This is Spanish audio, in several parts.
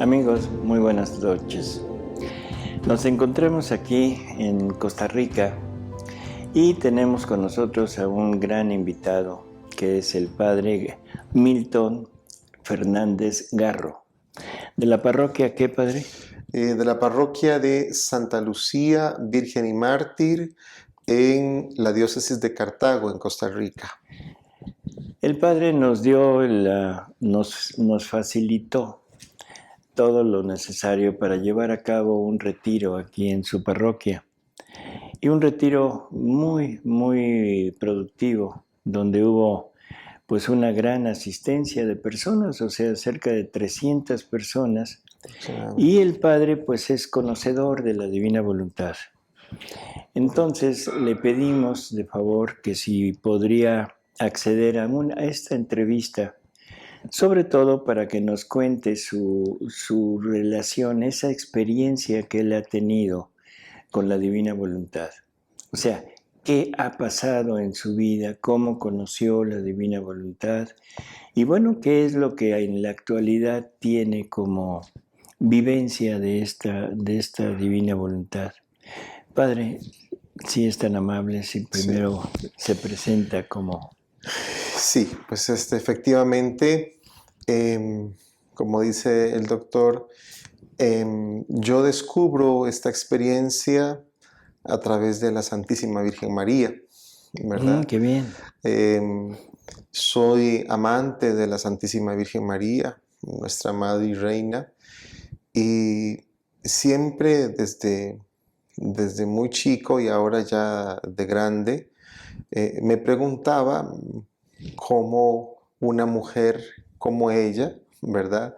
Amigos, muy buenas noches. Nos encontramos aquí en Costa Rica y tenemos con nosotros a un gran invitado que es el padre Milton Fernández Garro. ¿De la parroquia qué, padre? De la parroquia de Santa Lucía, Virgen y Mártir, en la diócesis de Cartago, en Costa Rica. El padre nos facilitó todo lo necesario para llevar a cabo un retiro aquí en su parroquia. Y un retiro muy productivo, donde hubo pues una gran asistencia de personas, o sea, cerca de 300 personas. Y el padre pues es conocedor de la divina voluntad. Entonces le pedimos de favor que si podría acceder a esta entrevista, sobre todo para que nos cuente su relación, esa experiencia que él ha tenido con la divina voluntad. O sea, qué ha pasado en su vida, cómo conoció la divina voluntad y bueno, qué es lo que en la actualidad tiene como vivencia de esta divina voluntad. Padre, si es tan amable, si primero se presenta como... Sí, pues efectivamente, como dice el doctor, yo descubro esta experiencia a través de la Santísima Virgen María, ¿verdad? ¡Qué bien! Soy amante de la Santísima Virgen María, nuestra Madre y Reina, y siempre desde muy chico y ahora ya de grande, me preguntaba cómo una mujer como ella, ¿verdad?,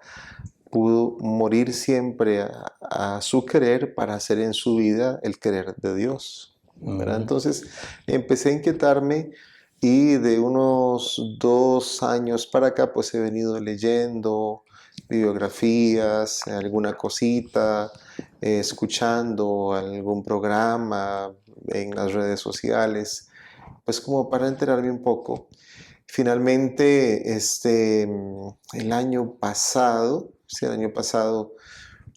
pudo morir siempre a su querer para hacer en su vida el querer de Dios, ¿verdad? Entonces empecé a inquietarme y de unos 2 años para acá pues he venido leyendo bibliografías, alguna cosita, escuchando algún programa en las redes sociales, pues como para enterarme un poco. Finalmente, el año pasado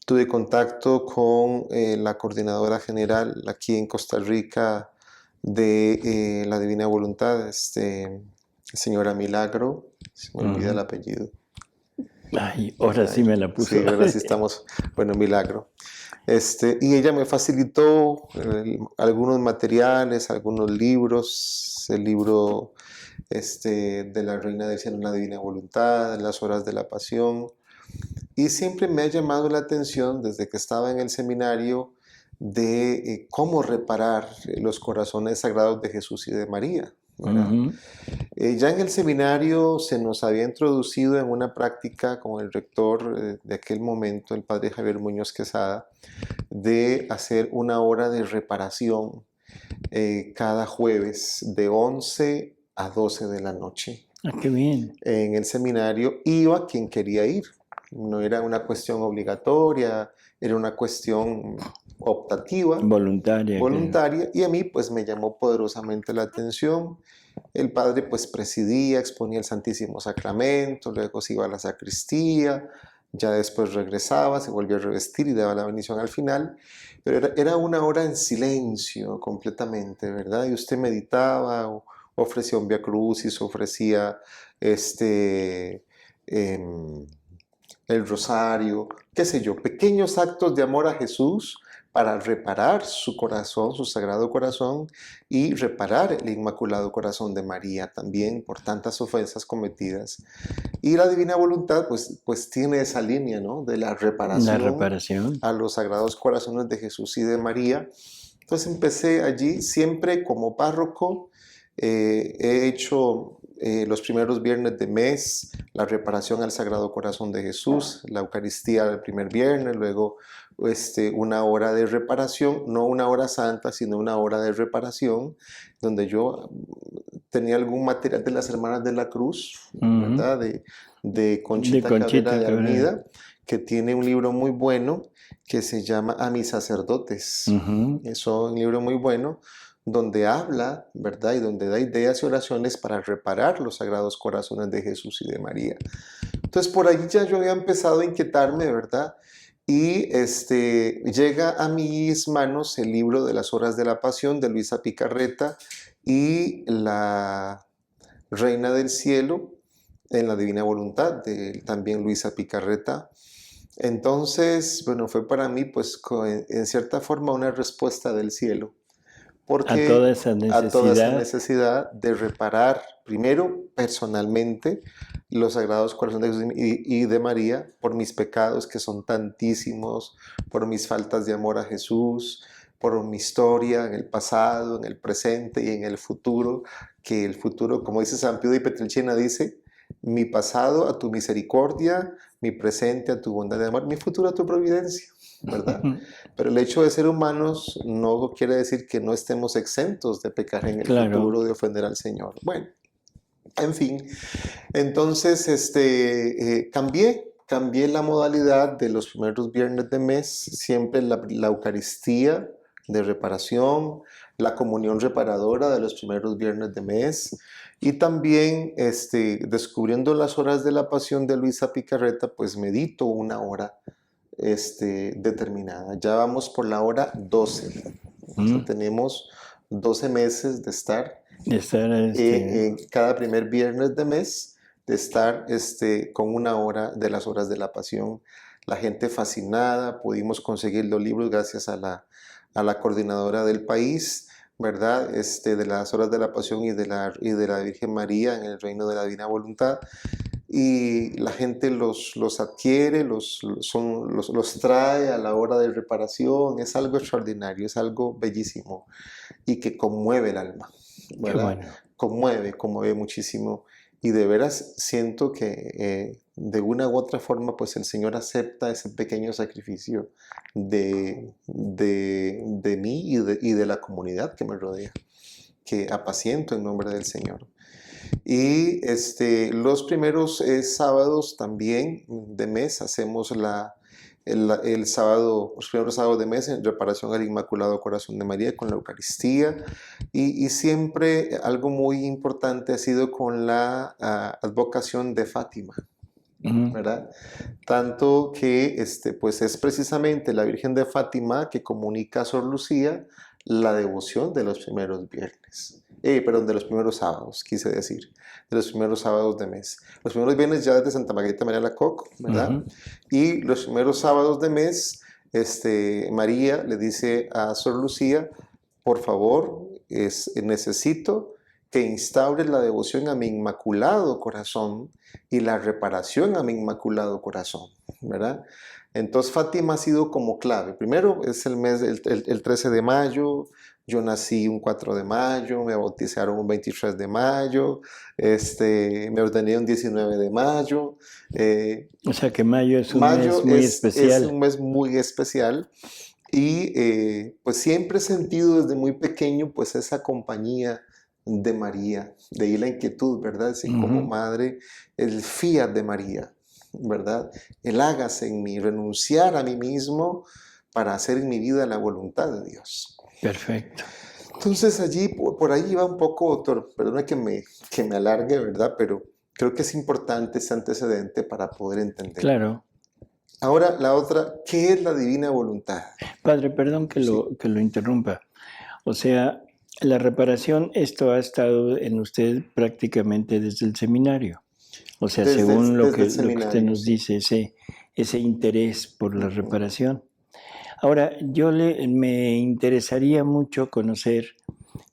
tuve contacto con la coordinadora general aquí en Costa Rica de la Divina Voluntad, señora Milagro, se me olvida el apellido. Ay, ahora sí me la puso. Sí, ahora sí estamos, bueno, Milagro. Y ella me facilitó algunos materiales, algunos libros, el libro de la Reina del Cielo en la Divina Voluntad, Las Horas de la Pasión, y siempre me ha llamado la atención desde que estaba en el seminario de cómo reparar los corazones sagrados de Jesús y de María, ¿verdad? Ya en el seminario se nos había introducido en una práctica con el rector de aquel momento, el padre Javier Muñoz Quesada, de hacer una hora de reparación cada jueves de 11 a 12 de la noche. ¡Qué bien! En el seminario iba quien quería ir. No era una cuestión obligatoria, era una cuestión optativa, voluntaria, y a mí pues me llamó poderosamente la atención. El padre pues presidía, exponía el Santísimo Sacramento, luego se iba a la sacristía, ya después regresaba, se volvía a revestir y daba la bendición al final, pero era una hora en silencio completamente, ¿verdad? Y usted meditaba, ofrecía un Via Crucis, ofrecía el rosario, qué sé yo, pequeños actos de amor a Jesús para reparar su corazón, su sagrado corazón, y reparar el Inmaculado Corazón de María también por tantas ofensas cometidas. Y la Divina Voluntad pues tiene esa línea, ¿no?, de la reparación a los sagrados corazones de Jesús y de María. Entonces empecé allí, siempre como párroco, he hecho los primeros viernes de mes la reparación al Sagrado Corazón de Jesús, la Eucaristía el primer viernes, luego una hora de reparación, no una hora santa, sino una hora de reparación, donde yo tenía algún material de las Hermanas de la Cruz, ¿verdad? De Conchita Cabrera de Armida, que tiene un libro muy bueno que se llama A mis sacerdotes. Es un libro muy bueno donde habla, ¿verdad?, y donde da ideas y oraciones para reparar los sagrados corazones de Jesús y de María. Entonces por ahí ya yo había empezado a inquietarme, ¿verdad? Y llega a mis manos el libro de las Horas de la Pasión de Luisa Picarreta y la Reina del Cielo en la Divina Voluntad de también Luisa Picarreta. Entonces, bueno, fue para mí pues en cierta forma una respuesta del cielo, A toda porque esa a toda esa necesidad, necesidad de reparar primero personalmente los Sagrados Corazones de Jesús y de María por mis pecados que son tantísimos, por mis faltas de amor a Jesús, por mi historia en el pasado, en el presente y en el futuro, que el futuro, como dice San Pío de Pietrelcina, dice, mi pasado a tu misericordia, mi presente a tu bondad de amor, mi futuro a tu providencia, ¿verdad? Pero el hecho de ser humanos no quiere decir que no estemos exentos de pecar en el claro, futuro, de ofender al Señor. Bueno, en fin, entonces cambié la modalidad de los primeros viernes de mes, siempre la Eucaristía de reparación, la comunión reparadora de los primeros viernes de mes y también descubriendo las horas de la pasión de Luisa Picarreta, pues medito una hora determinada. Ya vamos por la hora 12. O sea, mm, tenemos 12 meses de estar estar cada primer viernes de mes, de estar con una hora de las horas de la pasión. La gente fascinada, pudimos conseguir los libros gracias a la coordinadora del país, ¿verdad? De las horas de la pasión y de la Virgen María en el reino de la Divina Voluntad. Y la gente los adquiere, los trae a la hora de reparación. Es algo extraordinario, es algo bellísimo y que conmueve el alma, qué ¿verdad? bueno. Conmueve muchísimo. Y de veras siento que de una u otra forma, pues el Señor acepta ese pequeño sacrificio de mí y de la comunidad que me rodea, que apaciento en nombre del Señor. Y los primeros sábados también de mes hacemos el sábado, los primeros sábados de mes en reparación al Inmaculado Corazón de María con la Eucaristía. Y siempre algo muy importante ha sido con la advocación de Fátima, Mm, ¿verdad? Tanto que pues es precisamente la Virgen de Fátima que comunica a Sor Lucía la devoción de los primeros viernes. Perdón, de los primeros sábados, quise decir, de los primeros sábados de mes. Los primeros viernes ya desde Santa Margarita María Alacoque, ¿verdad? ujú. Y los primeros sábados de mes, María le dice a Sor Lucía, por favor, necesito que instaure la devoción a mi Inmaculado Corazón y la reparación a mi Inmaculado Corazón, ¿verdad? Entonces Fátima ha sido como clave. Primero es el mes, el 13 de mayo, yo nací un 4 de mayo, me bautizaron un 23 de mayo, me ordené un 19 de mayo. O sea que mayo es un mes Mayo muy es un especial. mes muy especial y pues siempre he sentido desde muy pequeño pues esa compañía de María, de ahí la inquietud, ¿verdad? Así como Ujú, madre, el fiat de María, ¿verdad? El hágase en mí, renunciar a mí mismo para hacer en mi vida la voluntad de Dios. perfecto. Entonces allí, por ahí va un poco, doctor, perdona que me alargue, ¿verdad? Pero creo que es importante ese antecedente para poder entender. Claro. Ahora, la otra, ¿qué es la divina voluntad? Padre, perdón Sí, que lo interrumpa. O sea, la reparación, esto ha estado en usted prácticamente desde el seminario. O sea, según desde el lo que usted seminario, nos sí. dice, ese interés por la Ujú. reparación. Ahora, me interesaría mucho conocer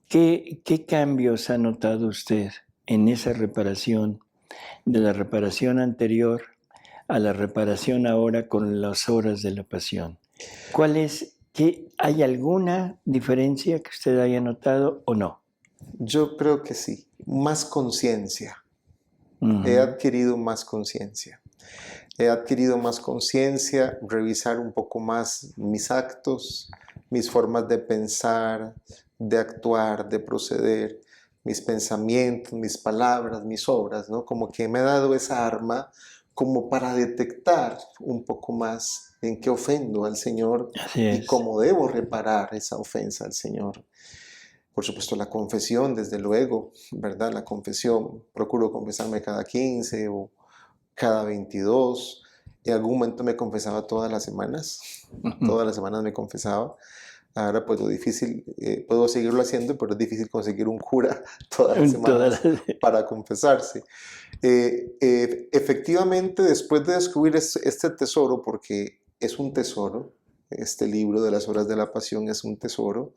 qué cambios ha notado usted en esa reparación, de la reparación anterior a la reparación ahora con las horas de la pasión. ¿Hay alguna diferencia que usted haya notado o no? Yo creo que sí, más conciencia. He Ujú, adquirido más conciencia. He adquirido más conciencia, revisar un poco más mis actos, mis formas de pensar, de actuar, de proceder, mis pensamientos, mis palabras, mis obras, ¿no? Como que me ha dado esa arma como para detectar un poco más en qué ofendo al Señor así y es. cómo debo reparar esa ofensa al Señor. Por supuesto, la confesión, desde luego, ¿verdad? La confesión, procuro confesarme cada 15 cada 22. En algún momento me confesaba todas las semanas. Todas las semanas me confesaba. Ahora pues lo difícil, puedo seguirlo haciendo, pero es difícil conseguir un cura todas las semanas para confesarse. Efectivamente, después de descubrir este tesoro, porque es un tesoro, este libro de las Horas de la Pasión es un tesoro,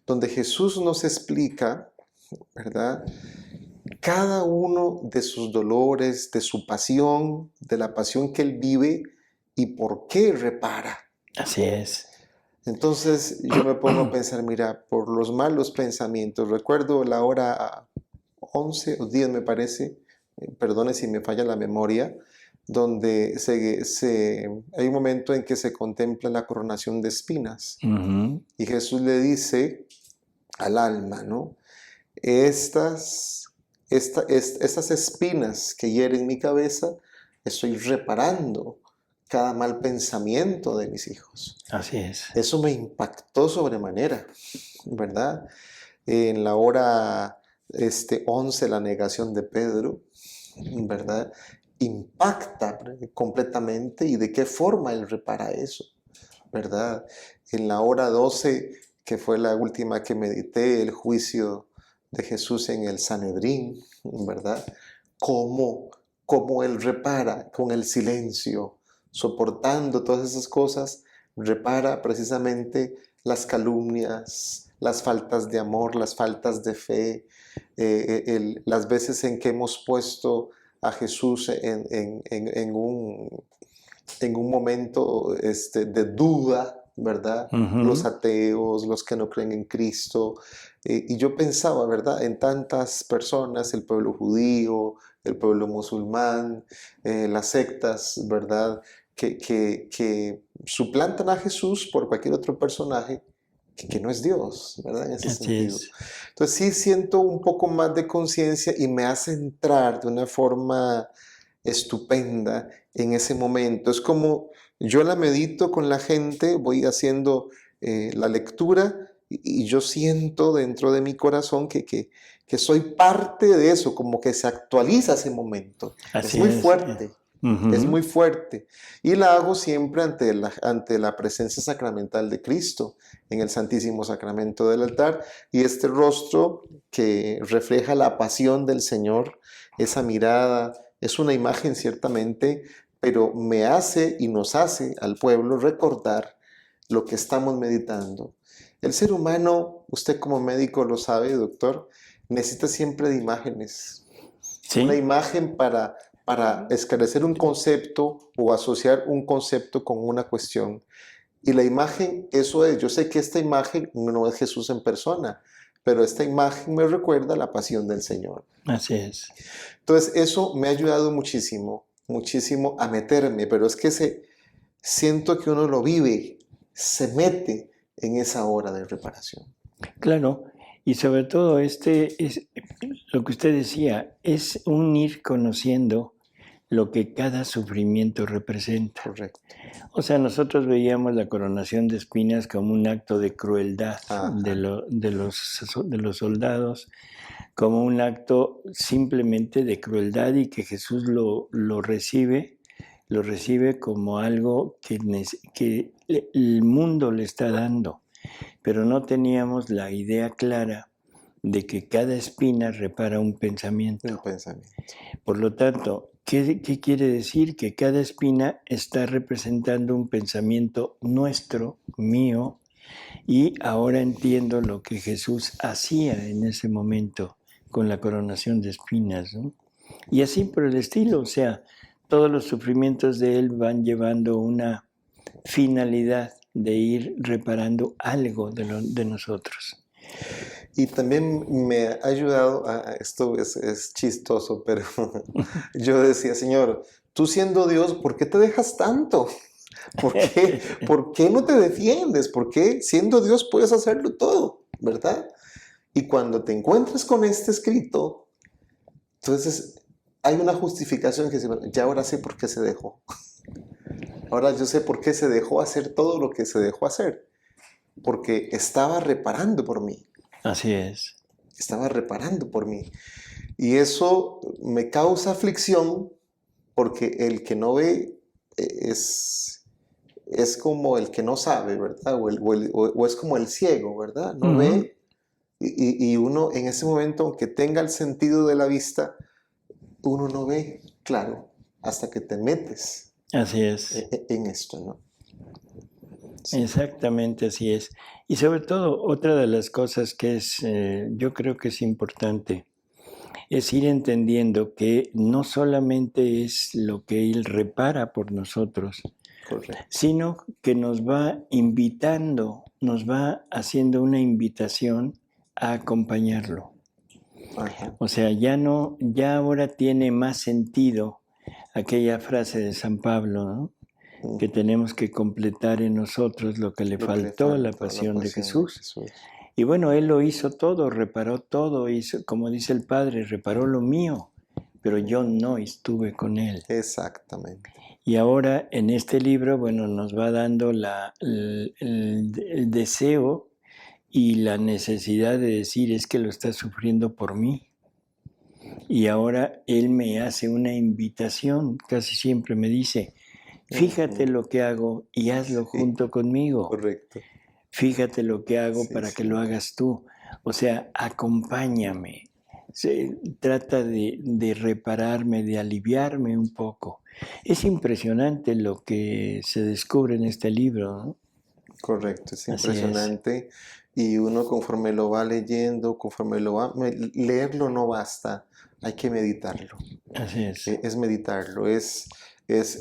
donde Jesús nos explica, ¿verdad?, cada uno de sus dolores, de su pasión, de la pasión que Él vive y por qué repara. Así es. Entonces yo me pongo a pensar, mira, por los malos pensamientos, recuerdo la hora 11 o 10 me parece, perdone si me falla la memoria, donde hay un momento en que se contempla la coronación de espinas. Y Jesús le dice al alma, ¿no? Estas espinas que hieren mi cabeza, estoy reparando cada mal pensamiento de mis hijos. Así es. Eso me impactó sobremanera, ¿verdad? En la hora 11, la negación de Pedro, ¿verdad?, impacta completamente, y de qué forma Él repara eso, ¿verdad? En la hora 12, que fue la última que medité, el juicio de Jesús en el Sanedrín, ¿verdad? Cómo Él repara con el silencio, soportando todas esas cosas, repara precisamente las calumnias, las faltas de amor, las faltas de fe, las veces en que hemos puesto a Jesús en un momento de duda, ¿verdad? Los ateos, los que no creen en Cristo. Y yo pensaba, ¿verdad?, en tantas personas, el pueblo judío, el pueblo musulmán, las sectas, ¿verdad?, que suplantan a Jesús por cualquier otro personaje que no es Dios, ¿verdad? En ese sentido. Entonces sí siento un poco más de conciencia y me hace entrar de una forma estupenda en ese momento. Es como yo la medito con la gente, voy haciendo la lectura y yo siento dentro de mi corazón que soy parte de eso, como que se actualiza ese momento. Es muy fuerte. Es muy fuerte. Y la hago siempre ante la presencia sacramental de Cristo, en el Santísimo Sacramento del altar. Y este rostro que refleja la pasión del Señor, esa mirada, es una imagen ciertamente, pero me hace y nos hace al pueblo recordar lo que estamos meditando. El ser humano, usted como médico lo sabe, doctor, necesita siempre de imágenes. ¿Sí? Una imagen para esclarecer un concepto o asociar un concepto con una cuestión. Y la imagen, eso es, yo sé que esta imagen no es Jesús en persona, pero esta imagen me recuerda la pasión del Señor. Así es. Entonces eso me ha ayudado muchísimo, muchísimo a meterme, pero es que siento que uno lo vive, se mete en esa hora de reparación. Claro. Y sobre todo es lo que usted decía, es un ir conociendo lo que cada sufrimiento representa. Correcto. O sea, nosotros veíamos la coronación de espinas como un acto de crueldad de los soldados, como un acto simplemente de crueldad, y que Jesús lo recibe como algo que el mundo le está dando. Pero no teníamos la idea clara de que cada espina repara un pensamiento. Por lo tanto, ¿qué quiere decir? Que cada espina está representando un pensamiento nuestro, mío, y ahora entiendo lo que Jesús hacía en ese momento con la coronación de espinas, ¿no? Y así por el estilo, o sea, todos los sufrimientos de Él van llevando una finalidad de ir reparando algo de nosotros. Y también me ha ayudado, esto es chistoso, pero yo decía, Señor, tú siendo Dios, ¿por qué te dejas tanto? ¿Por qué no te defiendes? ¿Por qué siendo Dios puedes hacerlo todo? ¿Verdad? Y cuando te encuentras con este escrito, entonces hay una justificación que dice, ya ahora sé por qué se dejó. Ahora yo sé por qué se dejó hacer todo lo que se dejó hacer. Porque estaba reparando por mí. Así es. Estaba reparando por mí. Y eso me causa aflicción porque el que no ve es como el que no sabe, ¿verdad? O es como el ciego, ¿verdad? No ve y uno en ese momento, aunque tenga el sentido de la vista, uno no ve claro hasta que te metes Así es. en esto, ¿no? Sí, Exactamente así es. Y sobre todo, otra de las cosas que yo creo que es importante, es ir entendiendo que no solamente es lo que Él repara por nosotros, correcto. sino que nos va invitando, nos va haciendo una invitación a acompañarlo. Ajá. O sea, ya ahora tiene más sentido aquella frase de San Pablo, ¿no? Que tenemos que completar en nosotros lo que le Lo que le faltó a la falta, la pasión de pasión de Jesús. Jesús. Y bueno, Él lo hizo todo, reparó todo, hizo, como dice el Padre, reparó lo mío, pero yo no estuve con Él. Exactamente. Y ahora en este libro, bueno, nos va dando el deseo y la necesidad de decir, es que lo está sufriendo por mí. Y ahora Él me hace una invitación, casi siempre me dice, fíjate lo que hago y hazlo Sí, junto conmigo. correcto. Fíjate lo que hago Sí, para que sí. lo hagas tú. O sea, acompáñame. Se trata de repararme, de aliviarme un poco. Es impresionante lo que se descubre en este libro, ¿no? Correcto, es Así es. impresionante. Y uno conforme lo va leyendo, conforme lo va... Leerlo no basta, hay que meditarlo. Así es. Es meditarlo,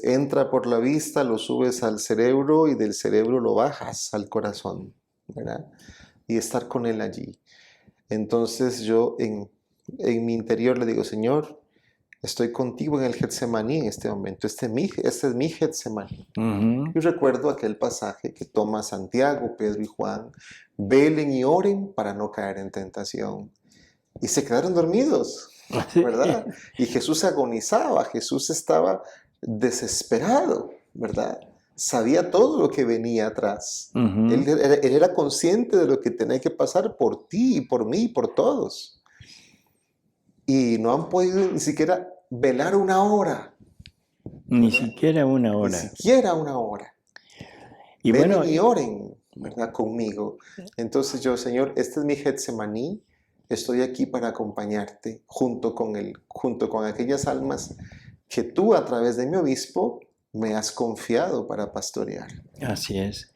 entra por la vista, lo subes al cerebro y del cerebro lo bajas al corazón, ¿verdad? Y estar con él allí. Entonces yo en mi interior le digo, Señor, estoy contigo en el Getsemaní en este momento. Este es mi Getsemaní. Uh-huh. Y recuerdo aquel pasaje que toma Santiago, Pedro y Juan, velen y oren para no caer en tentación. Y se quedaron dormidos, ¿verdad? Y Jesús agonizaba, Jesús estaba desesperado, ¿verdad? Sabía todo lo que venía atrás. Uh-huh. Él era consciente de lo que tenía que pasar por ti y por mí y por todos. Y no han podido ni siquiera velar una hora. Ni ¿verdad? siquiera una Ni hora. siquiera una hora. Y Velen bueno, y oren, ¿verdad? Conmigo. Entonces yo, Señor, este es mi Getsemaní, estoy aquí para acompañarte junto con aquellas almas que tú a través de mi obispo me has confiado para pastorear. así es.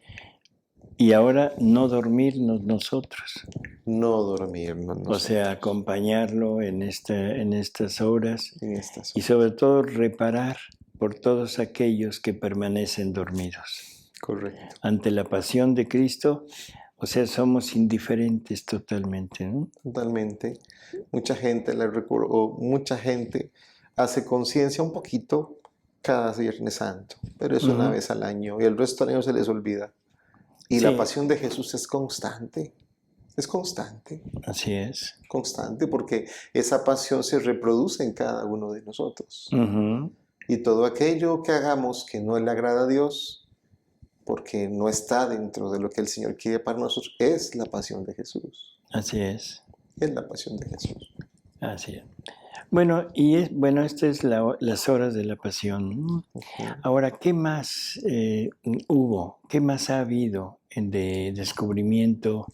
Y ahora no dormirnos nosotros. No dormirnos O nosotros sea, acompañarlo en estas horas en estas y horas. sobre todo reparar por todos aquellos que permanecen dormidos. Correcto. Ante la pasión de Cristo, o sea, somos indiferentes totalmente, ¿no? Totalmente. Mucha gente hace conciencia un poquito cada Viernes Santo, pero es una vez al año y el resto del año se les olvida. Y la Sí, pasión de Jesús es constante, así es. constante, porque esa pasión se reproduce en cada uno de nosotros. Ujú. Y todo aquello que hagamos que no le agrada a Dios, porque no está dentro de lo que el Señor quiere para nosotros, es la pasión de Jesús. Así es. Es la pasión de Jesús. Así es. Bueno, esta es las horas de la pasión, ¿no? Ahora, ¿qué más hubo? ¿Qué más ha habido de descubrimiento?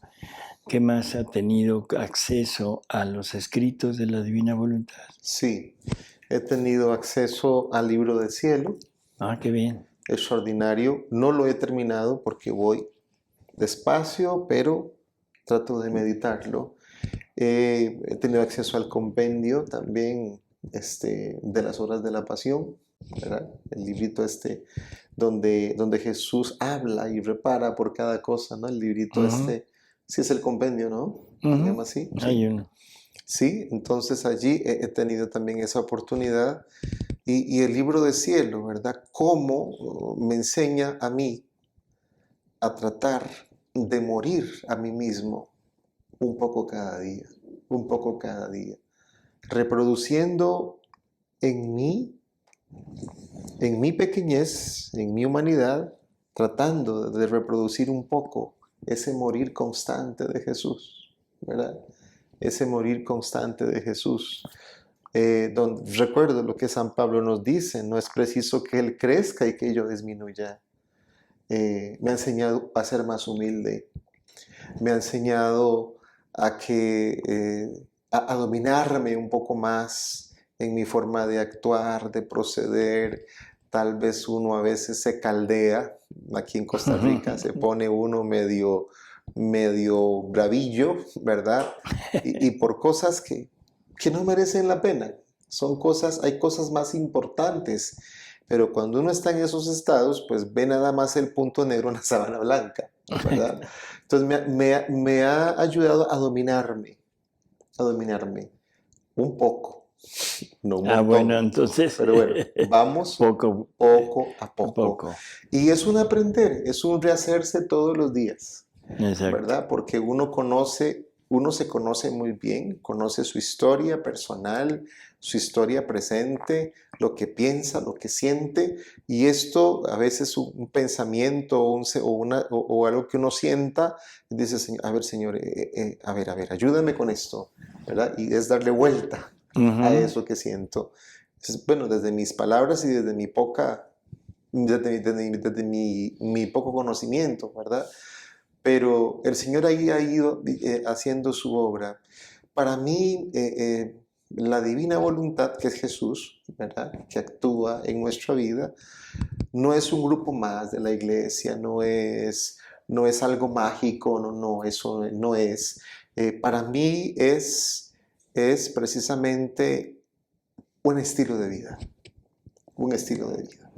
¿Qué más ha tenido acceso a los escritos de la Divina Voluntad? Sí, he tenido acceso al libro del cielo, Ah, qué bien. extraordinario. No lo he terminado porque voy despacio, pero trato de meditarlo. He tenido acceso al compendio también de las horas de la pasión, ¿verdad? El librito donde Jesús habla y repara por cada cosa, ¿no? El librito sí es el compendio, ¿no? ¿Se llama así? Hay Sí. uno. Sí, entonces allí he tenido también esa oportunidad y el libro del cielo, ¿verdad? Cómo me enseña a mí a tratar de morir a mí mismo un poco cada día, reproduciendo en mi pequeñez, en mi humanidad, tratando de reproducir un poco ese morir constante de Jesús, ¿verdad? Ese morir constante de Jesús. donde recuerdo lo que San Pablo nos dice, no es preciso que Él crezca y que yo disminuya. Me ha enseñado a ser más humilde, me ha enseñado a a dominarme un poco más en mi forma de actuar, de proceder. Tal vez uno a veces se caldea, aquí en Costa Rica se pone uno medio bravillo, ¿verdad? Y por cosas que no merecen la pena. Hay cosas más importantes, pero cuando uno está en esos estados, pues ve nada más el punto negro en la sábana blanca, ¿verdad? Entonces me ha ayudado a dominarme un poco, no un Bueno, montón, entonces, pero bueno, vamos poco poco a a poco. poco. Y es un aprender, es un rehacerse todos los días, Exacto. ¿verdad? Porque uno se conoce muy bien, conoce su historia personal, su historia presente, lo que piensa, lo que siente, y esto a veces un pensamiento o algo que uno sienta, dice, a ver, Señor, a ver, ayúdame con esto, ¿verdad? Y es darle vuelta a eso que siento. Entonces, bueno, desde mis palabras y desde mi poco conocimiento, ¿verdad? Pero el Señor ahí ha ido haciendo su obra. Para mí, la divina voluntad, que es Jesús, ¿verdad? Que actúa en nuestra vida, no es un grupo más de la iglesia, no es algo mágico, no, eso no es. Para mí es precisamente un estilo de vida, un estilo de vida,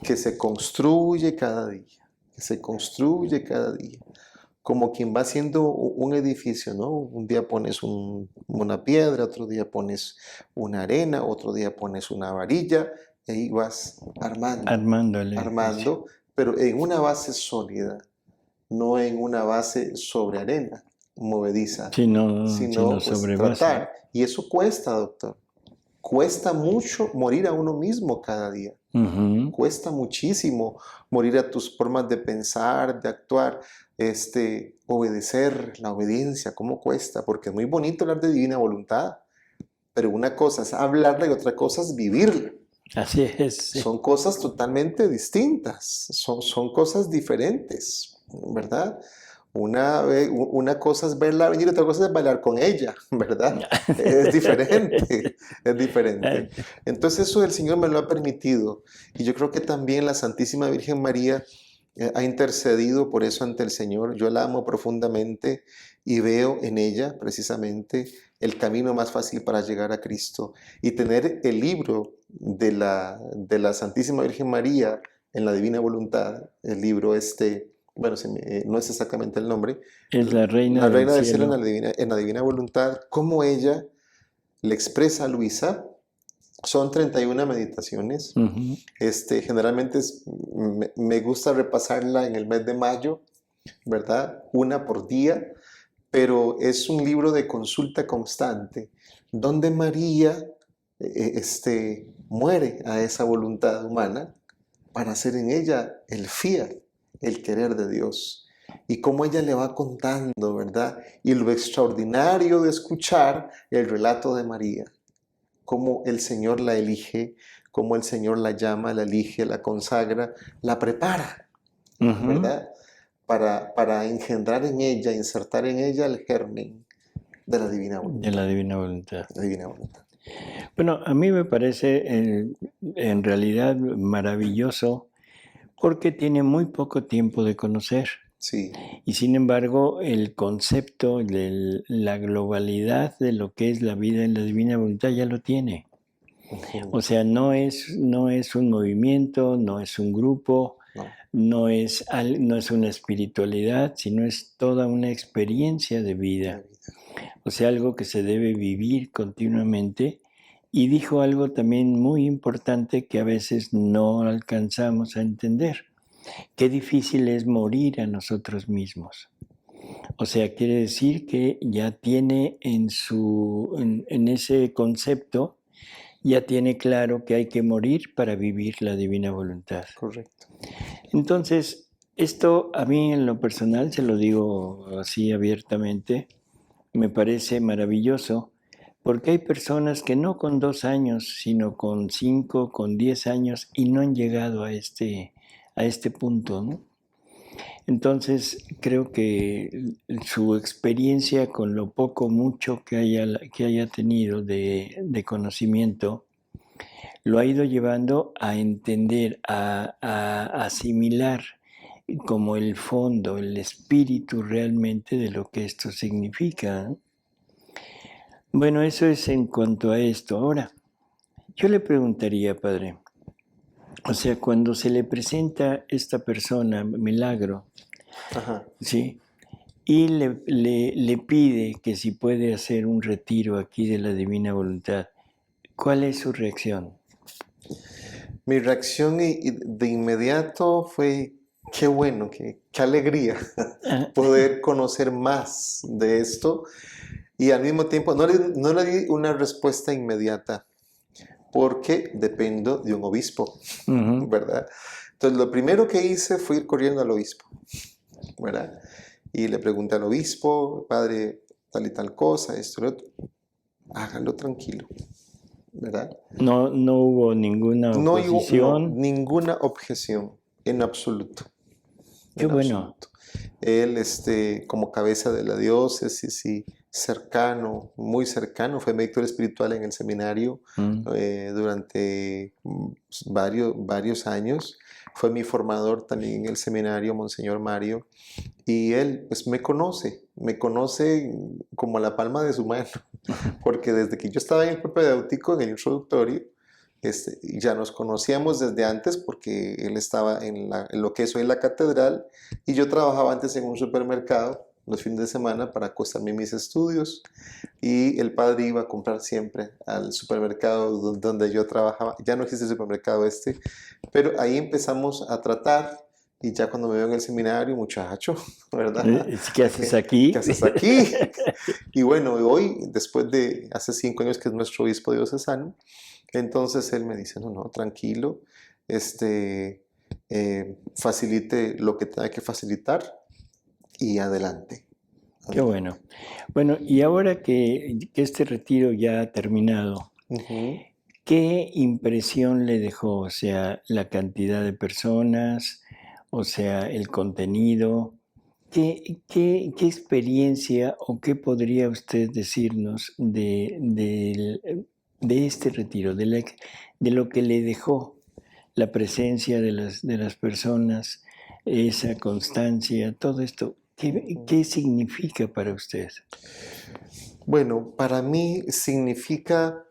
que se construye cada día, que se construye cada día como quien va haciendo un edificio, ¿no? Un día pones una piedra, otro día pones una arena, otro día pones una varilla, y ahí vas armando el edificio. armando, pero en una base sólida, no en una base sobre arena, movediza, Sino sino pues sobre base. tratar. Y eso cuesta, doctor. Cuesta mucho morir a uno mismo cada día. Cuesta muchísimo morir a tus formas de pensar, de actuar, obedecer, la obediencia, ¿cómo cuesta? Porque es muy bonito hablar de divina voluntad, pero una cosa es hablarla y otra cosa es vivirla. Así es. Sí. Son cosas totalmente distintas, son cosas diferentes, ¿verdad? Una cosa es verla venir, otra cosa es bailar con ella, ¿verdad? Es diferente, es diferente. Entonces eso el Señor me lo ha permitido y yo creo que también la Santísima Virgen María ha intercedido por eso ante el Señor. Yo la amo profundamente y veo en ella precisamente el camino más fácil para llegar a Cristo. Y tener el libro de la Santísima Virgen María en la Divina Voluntad, el libro bueno, no es exactamente el nombre, Es la la reina del Reina del Cielo cielo. en la Divina Voluntad, cómo ella le expresa a Luisa. Son 31 meditaciones. Generalmente me gusta repasarla en el mes de mayo, ¿verdad? Una por día, pero es un libro de consulta constante, donde María muere a esa voluntad humana para hacer en ella el fiat, el querer de Dios. Y cómo ella le va contando, ¿verdad? Y lo extraordinario de escuchar el relato de María, cómo el Señor la elige, cómo el Señor la llama, la elige, la consagra, la prepara, ¿verdad? Para engendrar en ella, insertar en ella el germen de la divina voluntad. De la divina voluntad. La divina voluntad. Bueno, a mí me parece en realidad maravilloso porque tiene muy poco tiempo de conocer. Sí. Y sin embargo, el concepto de la globalidad de lo que es la vida en la divina voluntad ya lo tiene. O sea, no es un movimiento, no es un grupo, no es una espiritualidad, sino es toda una experiencia de vida. O sea, algo que se debe vivir continuamente. Y dijo algo también muy importante que a veces no alcanzamos a entender. Qué difícil es morir a nosotros mismos. O sea, quiere decir que ya tiene en ese concepto, ya tiene claro que hay que morir para vivir la divina voluntad. Correcto. Entonces, esto a mí en lo personal, se lo digo así abiertamente, me parece maravilloso, Porque hay personas que no con 2 años, sino con 5, con 10 años y no han llegado a este punto, ¿no? Entonces, creo que su experiencia con lo poco, mucho que haya tenido de conocimiento, lo ha ido llevando a entender, a asimilar como el fondo, el espíritu realmente de lo que esto significa, ¿no? Bueno, eso es en cuanto a esto. Ahora, yo le preguntaría, padre, o sea, cuando se le presenta esta persona, Milagro, Ajá. ¿sí? Y le pide que si puede hacer un retiro aquí de la Divina Voluntad, ¿cuál es su reacción? Mi reacción de inmediato fue, qué bueno, qué alegría Ah, poder conocer más de esto y al mismo tiempo no le di una respuesta inmediata porque dependo de un obispo, ujú. ¿verdad? Entonces lo primero que hice fue ir corriendo al obispo, ¿verdad? Y le pregunté al obispo, padre, tal y tal cosa, esto y lo otro, hágalo tranquilo, ¿verdad? No, no hubo ninguna No hubo no, oposición. ninguna objeción en absoluto. Qué En bueno. absoluto. Él, como cabeza de la diócesis y cercano, muy cercano, fue mi director espiritual en el seminario Mm, durante varios años. Fue mi formador también en el seminario, Monseñor Mario. Y él, pues, me conoce como la palma de su mano, porque desde que yo estaba en el propedéutico, en el introductorio, ya nos conocíamos desde antes porque él estaba en lo que es hoy la catedral y yo trabajaba antes en un supermercado los fines de semana para costarme mis estudios y el padre iba a comprar siempre al supermercado donde yo trabajaba. Ya no existe el supermercado pero ahí empezamos a tratar y ya cuando me veo en el seminario, muchacho, ¿verdad? ¿Qué haces ¿Qué aquí? haces aquí? Y bueno, hoy, después de hace 5 años que es nuestro obispo diocesano, entonces él me dice, no, no, tranquilo, facilite lo que tenga que facilitar y adelante, Qué adelante. bueno. Bueno, y ahora que este retiro ya ha terminado, Ujú. ¿qué impresión le dejó? O sea, la cantidad de personas, o sea, el contenido. ¿Qué experiencia o qué podría usted decirnos de este retiro, de lo que le dejó la presencia de las personas, esa constancia, todo esto? ¿Qué significa para usted? Bueno, para mí significa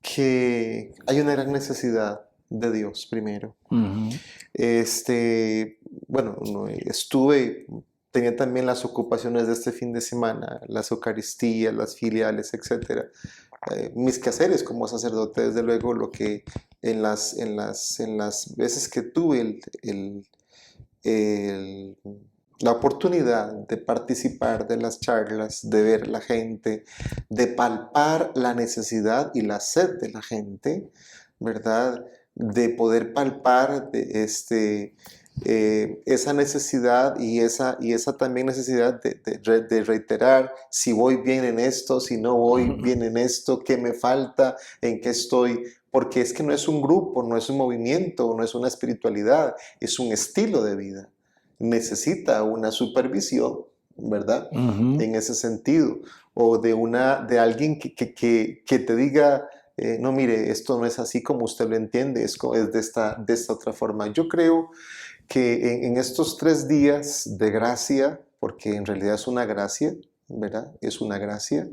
que hay una gran necesidad de Dios primero. Ujú, Este, bueno, no, tenía también las ocupaciones de este fin de semana, las Eucaristías, las filiales, etcétera. Mis quehaceres como sacerdote, desde luego, lo que en las veces que tuve el- la oportunidad de participar de las charlas, de ver la gente, de palpar la necesidad y la sed de la gente, ¿verdad? De poder palpar esa necesidad y esa también necesidad de reiterar si voy bien en esto, si no voy bien en esto, qué me falta, en qué estoy, porque es que no es un grupo, no es un movimiento, no es una espiritualidad, es un estilo de vida. Necesita una supervisión, ¿verdad? ujú, En ese sentido, o de alguien que te diga, no, mire, esto no es así como usted lo entiende, es de esta otra forma. Yo creo que en estos 3 días de gracia, porque en realidad es una gracia, ¿verdad? Es una gracia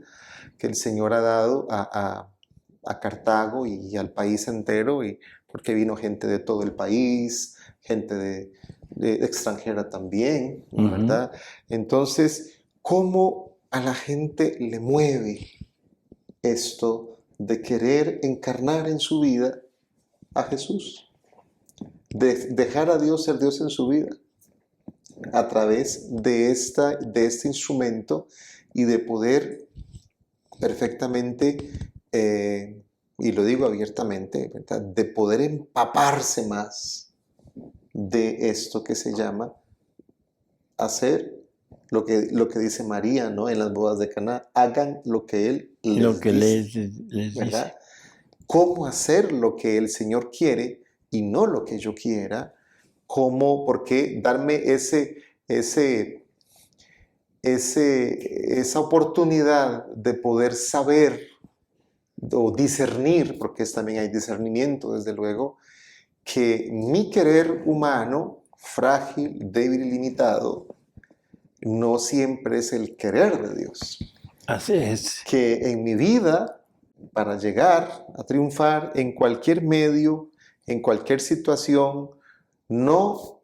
que el Señor ha dado a Cartago y al país entero, y porque vino gente de todo el país, gente de extranjera también, ujú. ¿verdad? Entonces, ¿cómo a la gente le mueve esto de querer encarnar en su vida a Jesús? De dejar a Dios ser Dios en su vida a través de este instrumento y de poder perfectamente, y lo digo abiertamente, ¿verdad? De poder empaparse más de esto que se llama hacer lo que dice María, ¿no? En las bodas de Caná, hagan lo que Él Lo les que dice, les dice. ¿verdad? Cómo hacer lo que el Señor quiere y no lo que yo quiera. Cómo, por qué darme esa oportunidad de poder saber o discernir, porque también hay discernimiento, desde luego, que mi querer humano, frágil, débil y limitado, no siempre es el querer de Dios. Así es. Que en mi vida, para llegar a triunfar en cualquier medio, en cualquier situación, no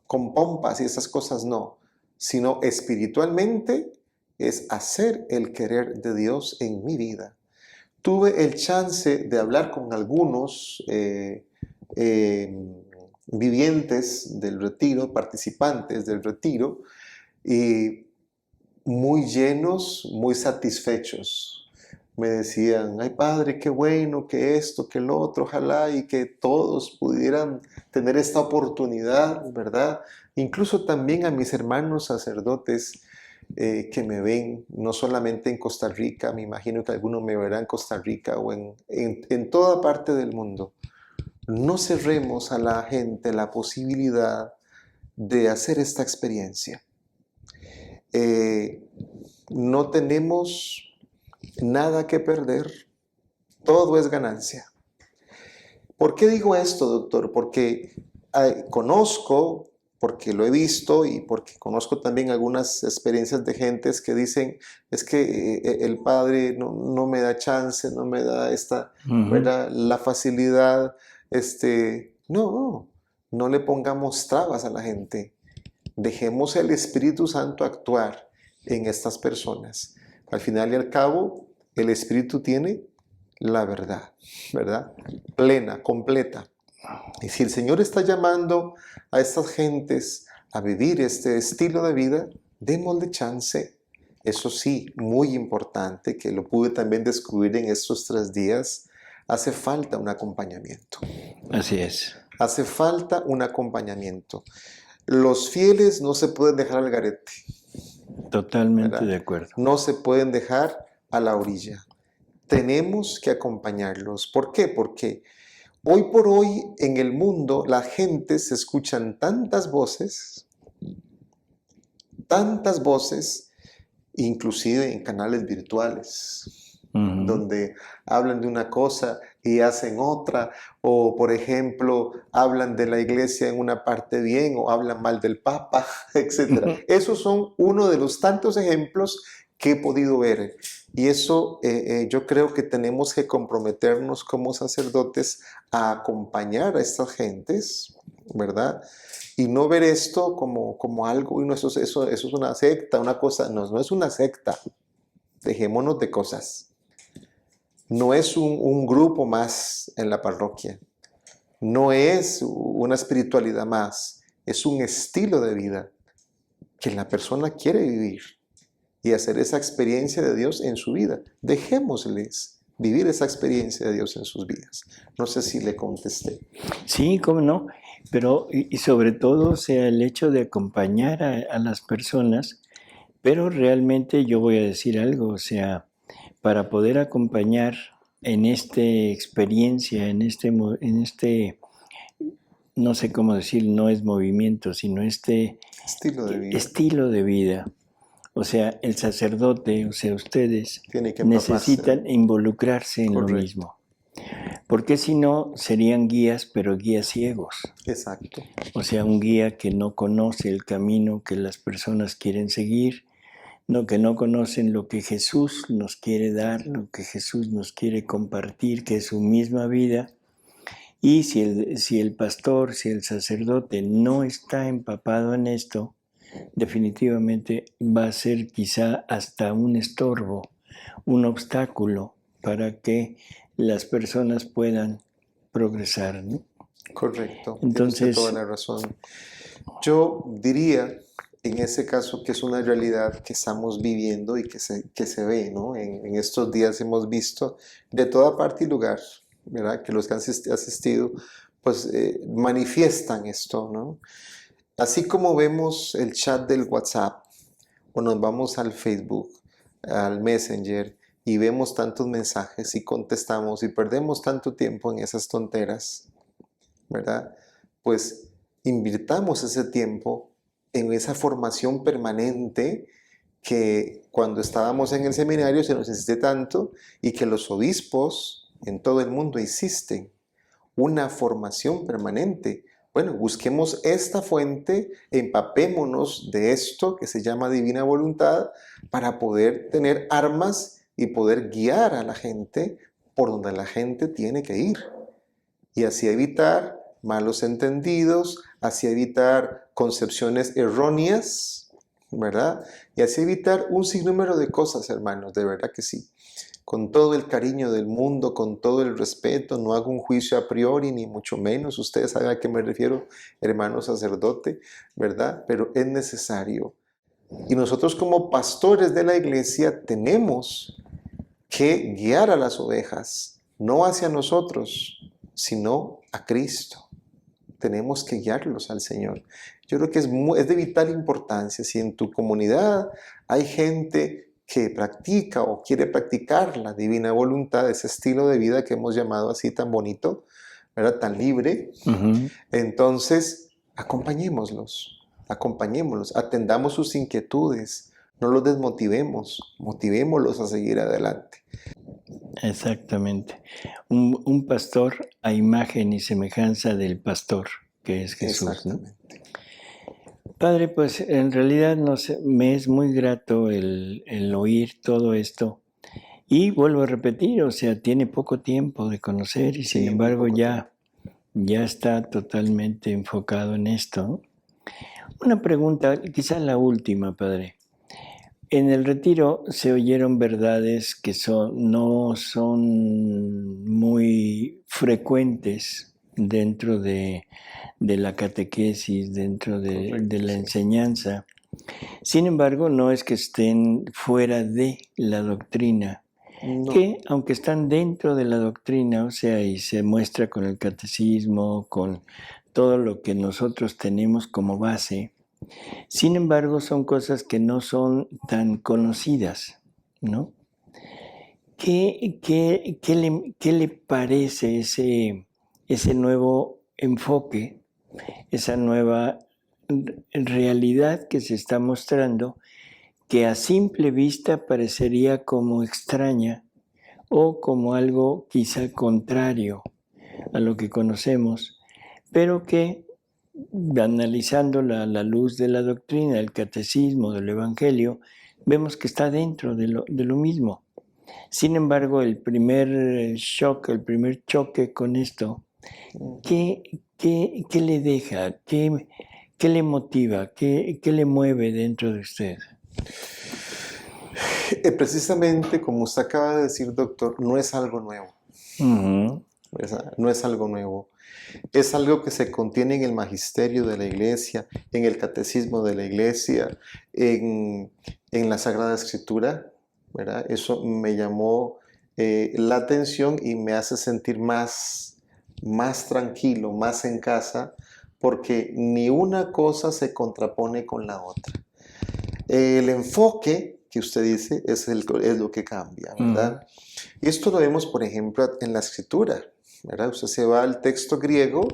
con pompas y esas cosas no, sino espiritualmente es hacer el querer de Dios en mi vida. Tuve el chance de hablar con algunos vivientes del retiro, participantes del retiro, y muy llenos, muy satisfechos. Me decían, ay padre, qué bueno, que esto, que lo otro, ojalá y que todos pudieran tener esta oportunidad, ¿verdad? Incluso también a mis hermanos sacerdotes que me ven, no solamente en Costa Rica, me imagino que algunos me verán en Costa Rica o en toda parte del mundo. No cerremos a la gente la posibilidad de hacer esta experiencia. No tenemos nada que perder, todo es ganancia. ¿Por qué digo esto, doctor? Porque conozco, porque lo he visto y porque conozco también algunas experiencias de gentes que dicen, es que el padre no me da chance, no me da ¿verdad? La facilidad. No le pongamos trabas a la gente. Dejemos el Espíritu Santo actuar en estas personas. Al final y al cabo, el Espíritu tiene la verdad, ¿verdad? Plena, completa. Y si el Señor está llamando a estas gentes a vivir este estilo de vida, démosle chance. Eso sí, muy importante, que lo pude también descubrir en estos 3 días, hace falta un acompañamiento. Así es. Hace falta un acompañamiento. Los fieles no se pueden dejar al garete. Totalmente ¿verdad? de acuerdo. No se pueden dejar a la orilla. Tenemos que acompañarlos. ¿Por qué? Porque hoy por hoy en el mundo la gente se escuchan tantas voces, inclusive en canales virtuales, donde hablan de una cosa y hacen otra, o por ejemplo, hablan de la iglesia en una parte bien o hablan mal del Papa, etc. Esos son uno de los tantos ejemplos que he podido ver. Y eso yo creo que tenemos que comprometernos como sacerdotes a acompañar a estas gentes, ¿verdad? Y no ver esto como algo, y no, eso es una secta, una cosa. No es una secta. Dejémonos de cosas. No es un grupo más en la parroquia. No es una espiritualidad más. Es un estilo de vida que la persona quiere vivir y hacer esa experiencia de Dios en su vida. Dejémosles vivir esa experiencia de Dios en sus vidas. No sé si le contesté. Sí, cómo no, pero y sobre todo, o sea, el hecho de acompañar a las personas, pero realmente yo voy a decir algo, o sea, para poder acompañar en esta experiencia, en este, no sé cómo decir, no es movimiento, sino este estilo de vida. O sea, el sacerdote, o sea, ustedes Tiene que necesitan involucrarse en Correcto. lo mismo. Porque si no, serían guías, pero guías ciegos. Exacto. O sea, un guía que no conoce el camino que las personas quieren seguir, que no conocen lo que Jesús nos quiere dar, lo que Jesús nos quiere compartir, que es su misma vida. Y si el pastor, si el sacerdote no está empapado en esto, definitivamente va a ser quizá hasta un estorbo, un obstáculo para que las personas puedan progresar, ¿no? Correcto. Entonces, tiene usted toda la razón. Yo diría, en ese caso, que es una realidad que estamos viviendo y que se ve, ¿no? En estos días hemos visto de toda parte y lugar, ¿verdad? Que los que han asistido, pues manifiestan esto, ¿no? Así como vemos el chat del WhatsApp, o nos vamos al Facebook, al Messenger, y vemos tantos mensajes y contestamos y perdemos tanto tiempo en esas tonteras, ¿verdad? Pues invirtamos ese tiempo en esa formación permanente que cuando estábamos en el seminario se nos insiste tanto y que los obispos en todo el mundo insisten, una formación permanente. Bueno, busquemos esta fuente, empapémonos de esto que se llama divina voluntad para poder tener armas y poder guiar a la gente por donde la gente tiene que ir. Y así evitar malos entendidos, así evitar concepciones erróneas, ¿verdad? Y así evitar un sinnúmero de cosas, hermanos, de verdad que sí. Con todo el cariño del mundo, con todo el respeto, no hago un juicio a priori, ni mucho menos. Ustedes saben a qué me refiero, hermano sacerdote, ¿verdad? Pero es necesario. Y nosotros como pastores de la iglesia tenemos que guiar a las ovejas, no hacia nosotros, sino a Cristo. Tenemos que guiarlos al Señor. Yo creo que es de vital importancia. Si en tu comunidad hay gente que practica o quiere practicar la divina voluntad, ese estilo de vida que hemos llamado así tan bonito, ¿verdad? Tan libre, entonces acompañémoslos, atendamos sus inquietudes, no los desmotivemos, motivémoslos a seguir adelante. Exactamente. Un pastor a imagen y semejanza del pastor, que es Jesús, ¿no? Exactamente. Padre, pues en realidad me es muy grato el oír todo esto. Y vuelvo a repetir, o sea, tiene poco tiempo de conocer y sin embargo ya está totalmente enfocado en esto. Una pregunta, quizás la última, Padre. En el retiro se oyeron verdades que no son muy frecuentes dentro de la catequesis, dentro de la enseñanza. Sin embargo, no es que estén fuera de la doctrina, No. que aunque están dentro de la doctrina, o sea, y se muestra con el catecismo, con todo lo que nosotros tenemos como base, sin embargo, son cosas que no son tan conocidas, ¿no? ¿Qué le parece ese nuevo enfoque, esa nueva realidad que se está mostrando, que a simple vista parecería como extraña o como algo quizá contrario a lo que conocemos, pero que analizando la luz de la doctrina, del catecismo, del evangelio, vemos que está dentro de lo mismo. Sin embargo, el primer shock, el primer choque con esto, ¿qué le deja? ¿Qué le motiva? ¿Qué le mueve dentro de usted? Precisamente como usted acaba de decir, doctor, no es algo nuevo. No es algo nuevo. Es algo que se contiene en el magisterio de la iglesia, en el catecismo de la iglesia, en la Sagrada Escritura, ¿verdad? Eso me llamó la atención y me hace sentir más tranquilo, más en casa, porque ni una cosa se contrapone con la otra. El enfoque que usted dice es lo que cambia, ¿verdad? Y esto lo vemos, por ejemplo, en la Escritura, ¿verdad? Usted se va al texto griego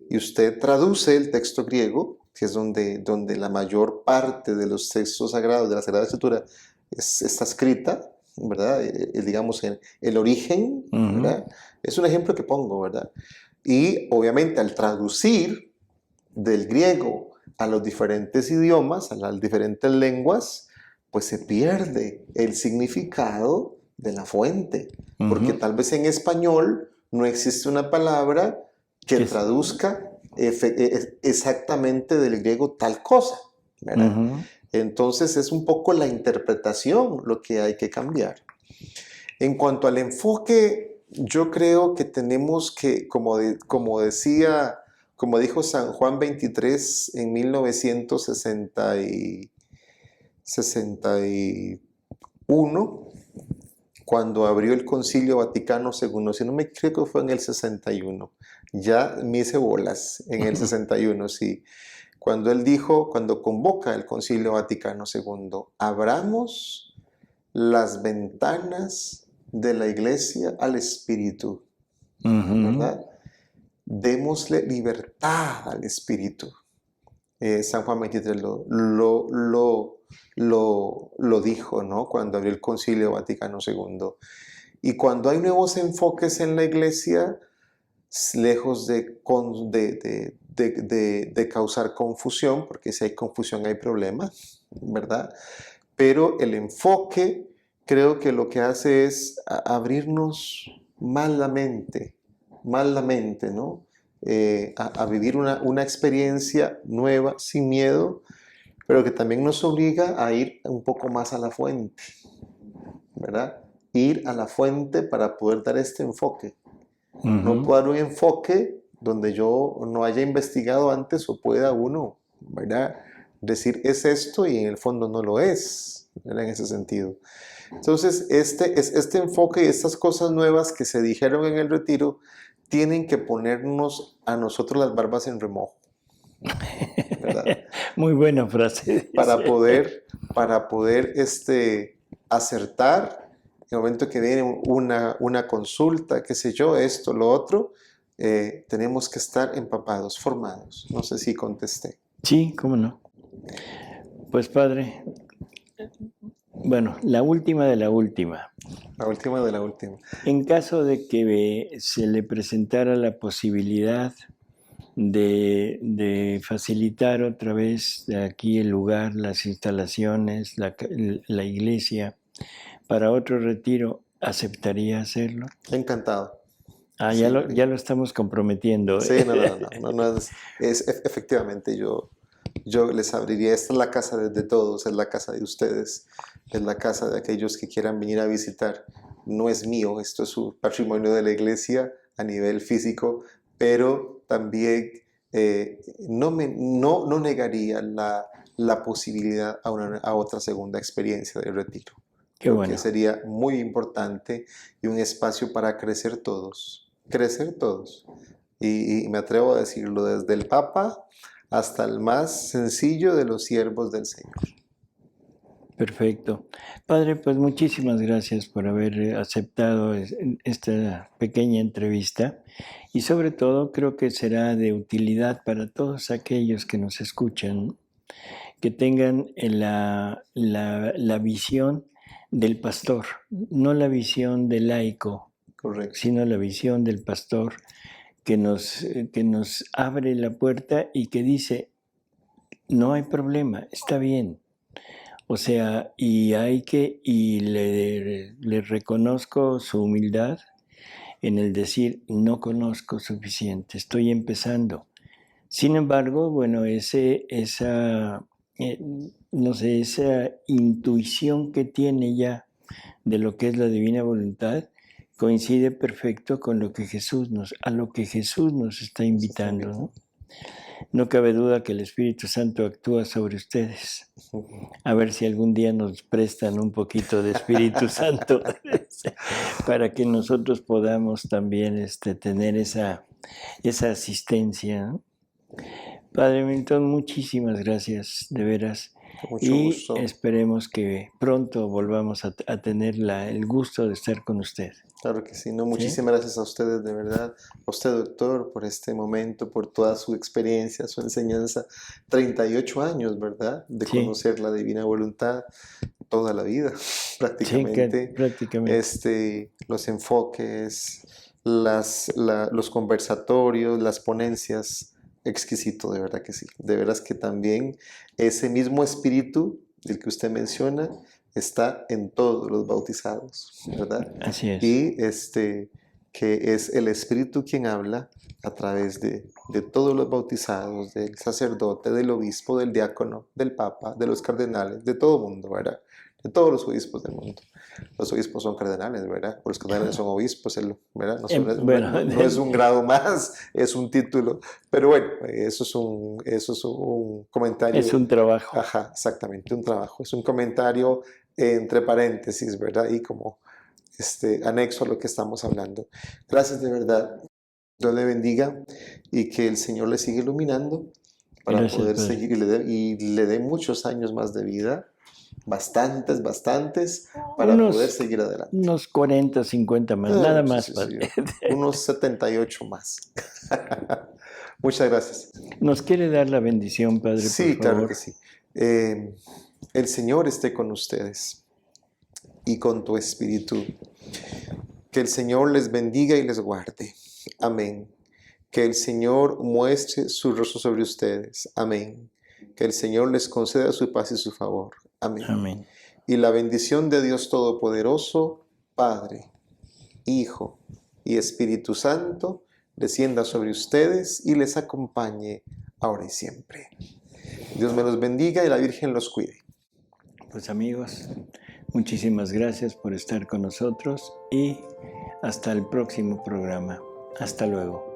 y usted traduce el texto griego, que es donde la mayor parte de los textos sagrados de la Sagrada Escritura está escrita, ¿verdad? Digamos, el origen, ¿verdad? Es un ejemplo que pongo, ¿verdad? Y obviamente al traducir del griego a los diferentes idiomas, a las diferentes lenguas, pues se pierde el significado de la fuente, porque tal vez en español no existe una palabra que traduzca exactamente del griego tal cosa, ¿verdad? Entonces es un poco la interpretación lo que hay que cambiar. En cuanto al enfoque, yo creo que tenemos que, como dijo San Juan 23 en 1961, cuando abrió el Concilio Vaticano II, si no me creo que fue en el 61, ya me hice bolas en el 61, sí. cuando él dijo, cuando convoca el Concilio Vaticano II, abramos las ventanas de la Iglesia al Espíritu, ¿verdad? Démosle libertad al Espíritu. San Juan 23 lo dijo, ¿no? Cuando abrió el Concilio Vaticano II. Y cuando hay nuevos enfoques en la Iglesia, lejos de causar confusión, porque si hay confusión hay problemas, ¿verdad? Pero el enfoque creo que lo que hace es abrirnos más la mente, ¿no? A vivir una experiencia nueva, sin miedo, pero que también nos obliga a ir un poco más a la fuente, ¿verdad? Ir a la fuente para poder dar este enfoque. No puedo dar un enfoque donde yo no haya investigado antes o pueda uno, ¿verdad?, decir es esto y en el fondo no lo es, ¿verdad?, en ese sentido. Entonces, este enfoque y estas cosas nuevas que se dijeron en el retiro tienen que ponernos a nosotros las barbas en remojo, ¿verdad? Muy buena frase. Para poder acertar en el momento que viene una consulta, qué sé yo, esto, lo otro, tenemos que estar empapados, formados. No sé si contesté. Sí, cómo no. Pues padre, bueno, la última de la última. La última de la última. En caso de que se le presentara la posibilidad de facilitar otra vez aquí el lugar, las instalaciones, la iglesia, para otro retiro, ¿aceptaría hacerlo? Encantado. Ah, Sí. ya lo estamos comprometiendo. Sí, no, efectivamente yo les abriría, esta es la casa de todos, es la casa de ustedes, es la casa de aquellos que quieran venir a visitar. No es mío, esto es un patrimonio de la iglesia a nivel físico, pero también no negaría la posibilidad a otra segunda experiencia de retiro. Qué bueno. Que sería muy importante y un espacio para crecer todos. Y me atrevo a decirlo, desde el Papa hasta el más sencillo de los siervos del Señor. Perfecto. Padre, pues muchísimas gracias por haber aceptado esta pequeña entrevista y sobre todo creo que será de utilidad para todos aquellos que nos escuchan, que tengan la visión del pastor, no la visión del laico, Correcto. sino la visión del pastor que nos abre la puerta y que dice, no hay problema, está bien. O sea, y le reconozco su humildad en el decir, no conozco suficiente, estoy empezando. Sin embargo, bueno, esa intuición que tiene ya de lo que es la divina voluntad coincide perfecto con a lo que Jesús nos está invitando, ¿no? No cabe duda que el Espíritu Santo actúa sobre ustedes. A ver si algún día nos prestan un poquito de Espíritu Santo para que nosotros podamos también tener esa asistencia, ¿no? Padre Milton, muchísimas gracias, de veras. Mucho gusto. Esperemos que pronto volvamos a tener el gusto de estar con usted. Claro que sí, muchísimas gracias a ustedes, de verdad, a usted, doctor, por este momento, por toda su experiencia, su enseñanza, 38 años, ¿verdad?, de conocer la divina voluntad, toda la vida, prácticamente. Sí, prácticamente. Los enfoques, los conversatorios, las ponencias, exquisito, de verdad que sí. De veras que también ese mismo espíritu del que usted menciona está en todos los bautizados, ¿verdad? Así es. Y que es el Espíritu quien habla a través de todos los bautizados, del sacerdote, del obispo, del diácono, del papa, de los cardenales, de todo el mundo, ¿verdad? De todos los obispos del mundo. Los obispos son cardenales, ¿verdad? Los cardenales son obispos, ¿verdad? No es un grado más, es un título. Pero bueno, eso es un comentario. Es un trabajo. Ajá, exactamente, un trabajo. Es un comentario entre paréntesis, ¿verdad? Y como anexo a lo que estamos hablando. Gracias de verdad. Dios le bendiga y que el Señor le siga iluminando para Gracias, poder Padre. seguir y le dé muchos años más de vida, bastantes, para poder seguir adelante. Unos 40, 50 más, nada Sí, más, sí, Padre. sí, unos 78 más. Muchas gracias. ¿Nos quiere dar la bendición, Padre, por Sí, claro favor? que sí. El Señor esté con ustedes y con tu espíritu. Que el Señor les bendiga y les guarde. Amén. Que el Señor muestre su rostro sobre ustedes. Amén. Que el Señor les conceda su paz y su favor. Amén. Amén. Y la bendición de Dios Todopoderoso, Padre, Hijo y Espíritu Santo, descienda sobre ustedes y les acompañe ahora y siempre. Dios me los bendiga y la Virgen los cuide. Pues amigos, muchísimas gracias por estar con nosotros y hasta el próximo programa. Hasta luego.